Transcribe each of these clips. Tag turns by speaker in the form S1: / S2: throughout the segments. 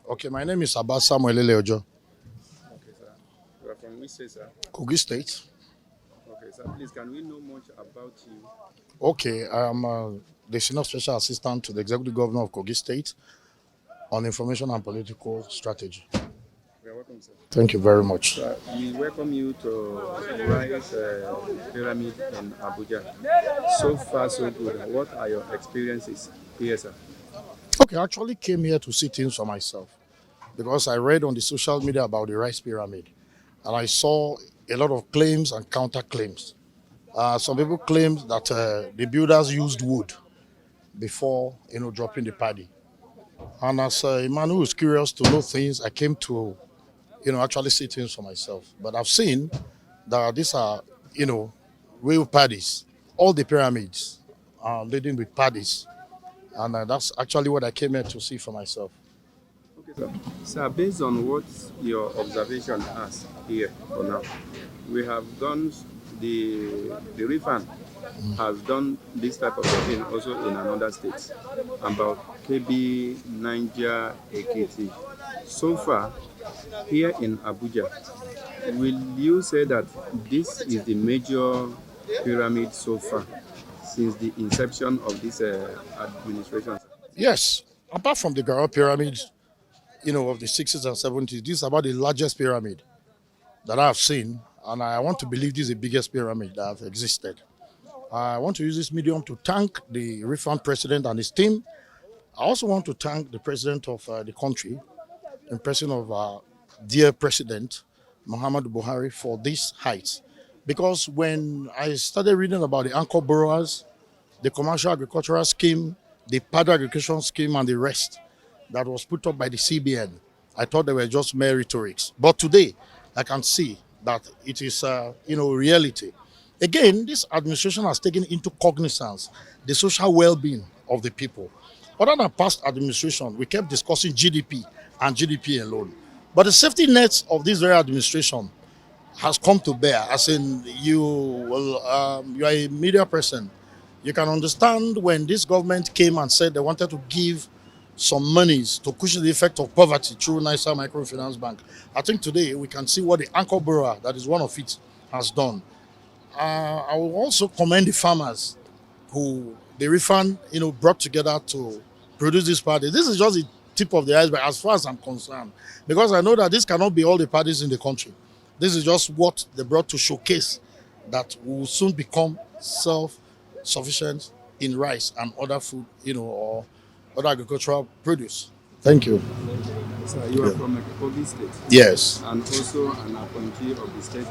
S1: Okay, my name is Abbas Samuel Eleojo,
S2: Okay, sir. You are from which state, sir?
S1: Kogi State.
S2: Okay, sir. Please, can we know much about you?
S1: Okay, I am the Senior Special Assistant to the Executive Governor of Kogi State on Information and Political Strategy.
S2: You are welcome, sir.
S1: Thank you very much.
S2: So, we welcome you to Rise Pyramid in Abuja. So far, so good. What are your experiences here, sir?
S1: Okay, I actually came here to see things for myself because I read on the social media about the rice pyramid and I saw a lot of claims and counterclaims. Some people claimed that the builders used wood before dropping the paddy. And as a man who is curious to know things, I came to actually see things for myself. But I've seen that these are, you know, real paddies. All the pyramids are leading with paddies. And that's actually what I came here to see for myself.
S2: Okay, sir. Sir, based on what your observation has here for now, we have done the refund has done this type of thing also in another states about KB, Niger, Ekiti. So far, here in Abuja, will you say that this is the major pyramid so far since the inception of this administration?
S1: Yes, apart from the Gara pyramid, of the 60s and 70s, this is about the largest pyramid that I've seen. And I want to believe this is the biggest pyramid that have existed. I want to use this medium to thank the refund president and his team. I also want to thank the president of the country, in person of our dear president, Muhammad Buhari, for this height. Because when I started reading about the anchor borrowers, the commercial agricultural scheme, the paddy agricultural scheme, and the rest that was put up by the CBN, I thought they were just mere rhetorics. But today, I can see that it is, reality. Again, this administration has taken into cognizance the social well-being of the people. Other than past administration, we kept discussing GDP and GDP alone. But the safety nets of this very administration has come to bear. As in, you are a media person. You can understand when this government came and said they wanted to give some monies to cushion the effect of poverty through NISA Microfinance Bank. I think today we can see what the anchor borrower, that is one of it, has done. I will also commend the farmers who the refund, brought together to produce this party. This is just the tip of the iceberg as far as I'm concerned, because I know that this cannot be all the parties in the country. This is just what they brought to showcase that we will soon become self-sufficient in rice and other food, or other agricultural produce. Thank you.
S2: Sir, you are
S1: Yeah.
S2: from Kogi State
S1: Yes.
S2: and also an appointee of the state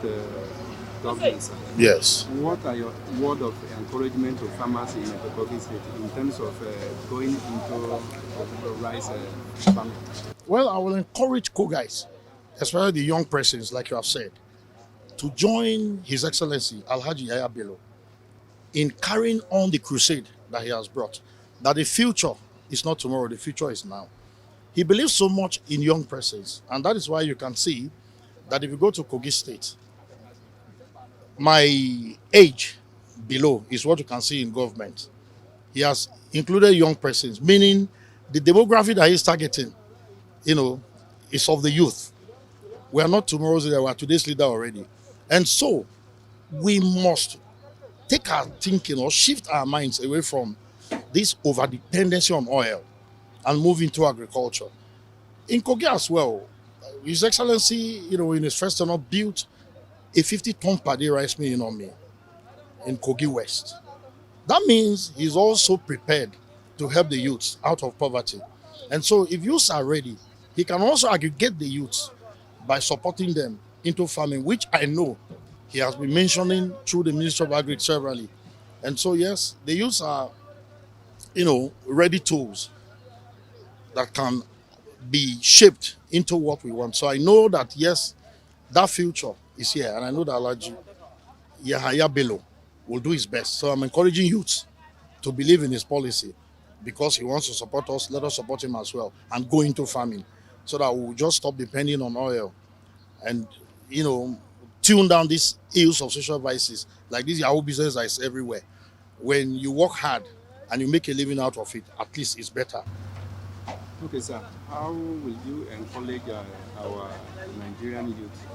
S2: government, sir.
S1: Yes.
S2: What are your word of encouragement to farmers in Kogi State in terms of going into rice farming?
S1: Well, I will encourage co-guys, especially the young persons, like you have said, to join His Excellency Alhaji Yaya Bello in carrying on the crusade that he has brought. That the future is not tomorrow, the future is now. He believes so much in young persons, and that is why you can see that if you go to Kogi State, my age below is what you can see in government. He has included young persons, meaning the demography that he's targeting, you know, is of the youth. We are not tomorrow's leader, we are today's leader already. And so we must take our thinking or shift our minds away from this over dependency on oil and move into agriculture. In Kogi as well, His Excellency, in his first tenure, built a 50-ton per day rice mill on me in Kogi West. That means he's also prepared to help the youths out of poverty. And so if youths are ready, he can also aggregate the youths by supporting them into farming, which I know he has been mentioning through the Ministry of Agriculture severally. And so, yes, the youths are, ready tools that can be shaped into what we want. So I know that, yes, that future is here. And I know that Alaji Yahaya Bello will do his best. So I'm encouraging youths to believe in his policy because he wants to support us. Let us support him as well and go into farming so that we'll just stop depending on oil and, tune down these ills of social vices like this Yahoo business that is everywhere. When you work hard and you make a living out of it, at least it's better.
S2: Okay, sir. How will you encourage our Nigerian youth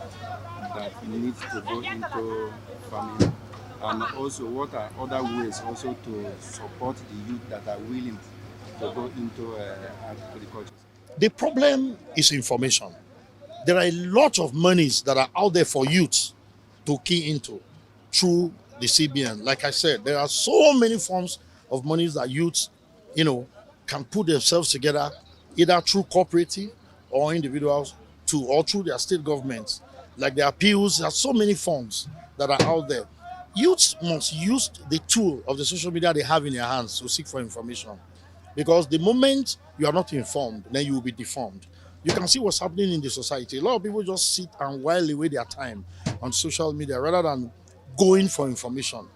S2: that needs to go into farming, and also what are other ways also to support the youth that are willing to go into agriculture?
S1: The problem is information. There are a lot of monies that are out there for youth to key into through the CBN. Like I said, there are so many forms of monies that youths, you know, can put themselves together either through cooperative or individuals to or through their state governments. Like the appeals, there are so many forms that are out there. Youths must use the tool of the social media they have in their hands to seek for information. Because the moment you are not informed, then you will be deformed. You can see what's happening in the society. A lot of people just sit and while away their time on social media rather than going for information.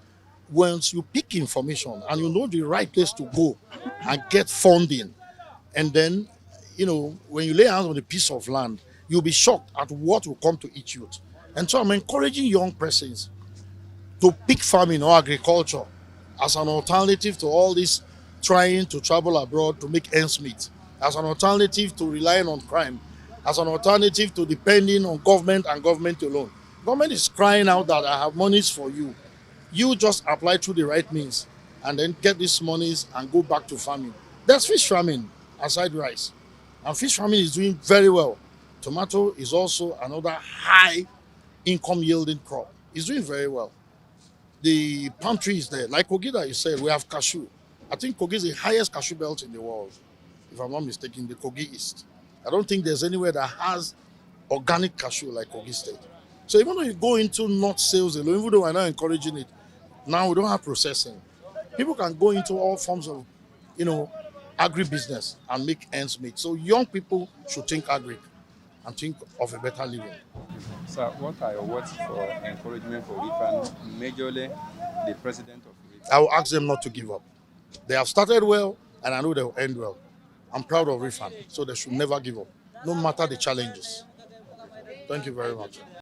S1: Once you pick information and you know the right place to go and get funding, and then, when you lay hands on a piece of land, you'll be shocked at what will come to each youth. And so I'm encouraging young persons to pick farming or agriculture as an alternative to all this trying to travel abroad to make ends meet, as an alternative to relying on crime, as an alternative to depending on government and government alone. Government is crying out that I have monies for you. You just apply through the right means and then get these monies and go back to farming. There's fish farming aside rice. And fish farming is doing very well. Tomato is also another high income yielding crop. It's doing very well. The palm trees there, like kogi that you said, we have cashew. I think Kogi is the highest cashew belt in the world, if I'm not mistaken, the Kogi East. I don't think there's anywhere that has organic cashew like Kogi State. So even though you go into nut sales alone, even though we're not encouraging it, now we don't have processing. People can go into all forms of, you know, agribusiness and make ends meet. So young people should think agri and think of a better living.
S2: Sir, what are your words for encouragement for Rifan, majorly the president of
S1: I
S2: Rifan?
S1: will ask them not to give up. They have started well, and I know they will end well. I'm proud of Rifan, so they should never give up, no matter the challenges. Thank you very much.